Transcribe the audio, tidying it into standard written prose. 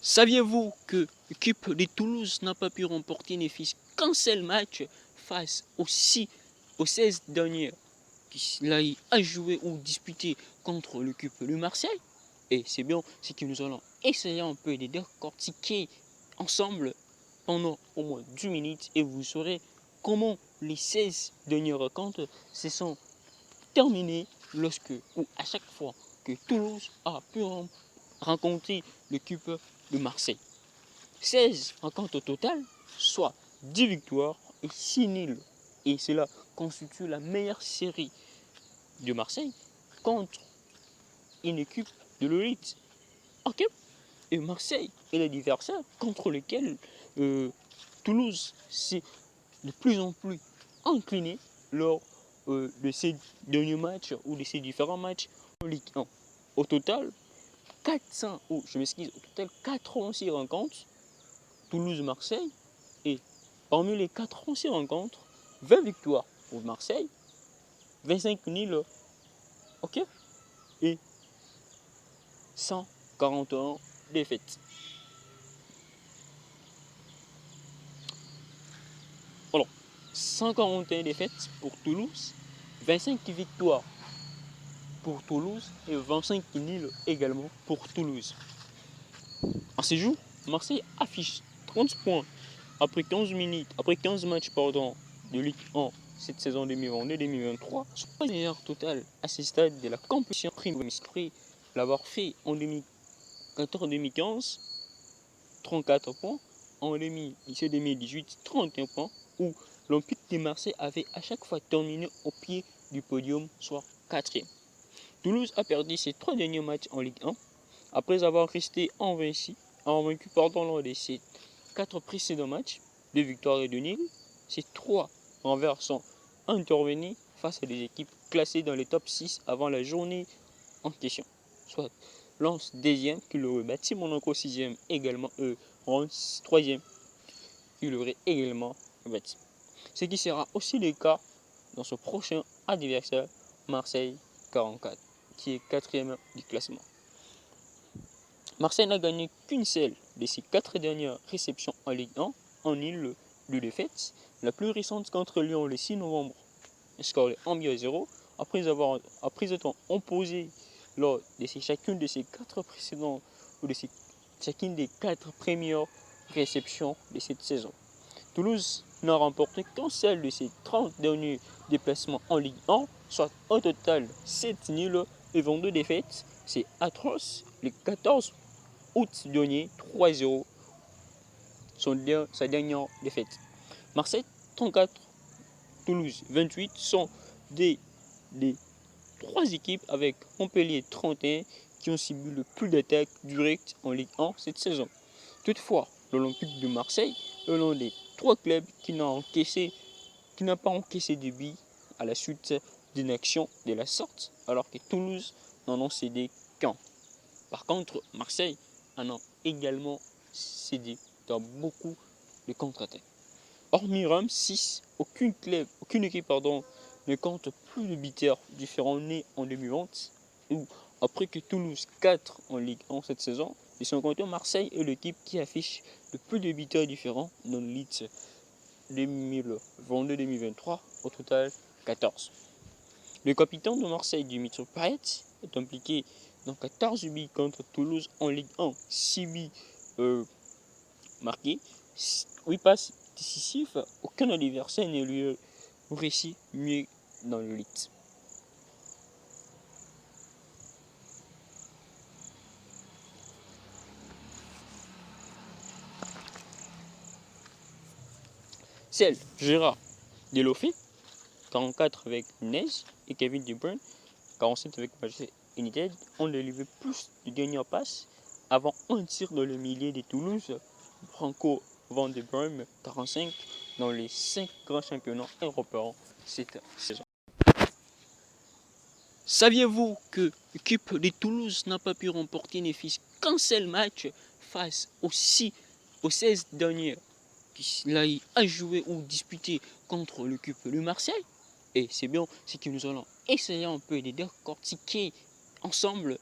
Saviez-vous que l'équipe de Toulouse n'a pas pu remporter ne fût qu'un seul match face aux 16 dernières qu'il a joué ou disputé contre l'équipe de Marseille? Et c'est bien ce que nous allons essayer un peu de décortiquer ensemble pendant au moins 10 minutes et vous saurez comment les 16 dernières rencontres se sont terminées lorsque ou à chaque fois que Toulouse a pu rencontrer l'équipe de Marseille. 16 rencontres au total, soit 10 victoires et 6 nuls. Et cela constitue la meilleure série de Marseille contre une équipe de l'élite. Ok. Et Marseille est l'adversaire contre lequel Toulouse s'est de plus en plus incliné lors de ces derniers matchs ou de ces différents matchs en Ligue 1. Au total, 86 rencontres, Toulouse-Marseille, et parmi les 86 rencontres, 20 victoires pour Marseille, 25 nuls, ok, et 141 défaites. Alors, 141 défaites pour Toulouse, 25 victoires pour Toulouse et 25 nuls également pour Toulouse. En ces jours, Marseille affiche 30 points après 15 matchs de Ligue 1 cette saison 2022-2023, soit le meilleur total à ce stade de la compétition après l'avoir fait en 2014-2015, 34 points, en 2017-2018, 31 points, où l'Olympique de Marseille avait à chaque fois terminé au pied du podium, soit 4e. Toulouse a perdu ses 3 derniers matchs en Ligue 1, après avoir resté invaincu lors de ses 4 précédents matchs, 2 victoires et 2 nuls. Ces 3 renverts sont intervenus face à des équipes classées dans les top 6 avant la journée en question, soit Lens 2e qui l'aurait battu, Monaco 6e également, Reims 3e qui l'aurait également battu. Ce qui sera aussi le cas dans ce prochain adversaire, Marseille 44, qui est 4e du classement. Marseille n'a gagné qu'une seule de ses 4 dernières réceptions en Ligue 1, en nul de défaite. La plus récente contre Lyon le 6 novembre, score de 1-0, après être imposé lors de chacune de ses 4 précédentes ou de chacune des 4 premières réceptions de cette saison. Toulouse n'a remporté qu'un seul de ses 30 derniers déplacements en Ligue 1, soit au total 7 nuls et 22 défaites. C'est atroce. Les 14 août dernier, 3-0, sa dernière défaite. Marseille 34, Toulouse 28 sont des 3 équipes avec Montpellier 31 qui ont subi le plus d'attaques directes en Ligue 1 cette saison. Toutefois, l'Olympique de Marseille est l'un des 3 clubs qui n'a pas encaissé de but à la suite d'une action de la sorte, alors que Toulouse n'en ont cédé qu'un. Par contre, Marseille en a également cédé dans beaucoup de contre-attaques. Hormis Reims 6, aucune équipe ne compte plus de buteurs différents nés en 2020, ou après que Toulouse 4 en Ligue 1 cette saison, et sans compter Marseille est l'équipe qui affiche le plus de buteurs différents dans le Ligue 2022-2023, au total 14. Le capitaine de Marseille, Dimitri Payet, est impliqué dans 14 buts contre Toulouse en Ligue 1, 6 buts marqués, 8 passes décisives. Aucun adversaire ne lui réussi mieux dans le lit. Celle Gérard Delofé, 44 avec Neige, et Kevin De Bruyne, 47 avec Manchester United, ont délivré plus de dernières passes avant un tir dans le milieu de Toulouse. Franco Van de Bruyne, 45, dans les 5 grands championnats européens cette saison. Saviez-vous que l'équipe de Toulouse n'a pas pu remporter ne fût qu'un seul match face aux 16 dernières qu'il a joué ou disputé contre l'équipe de Marseille? Et c'est bien ce que nous allons essayer un peu de décortiquer ensemble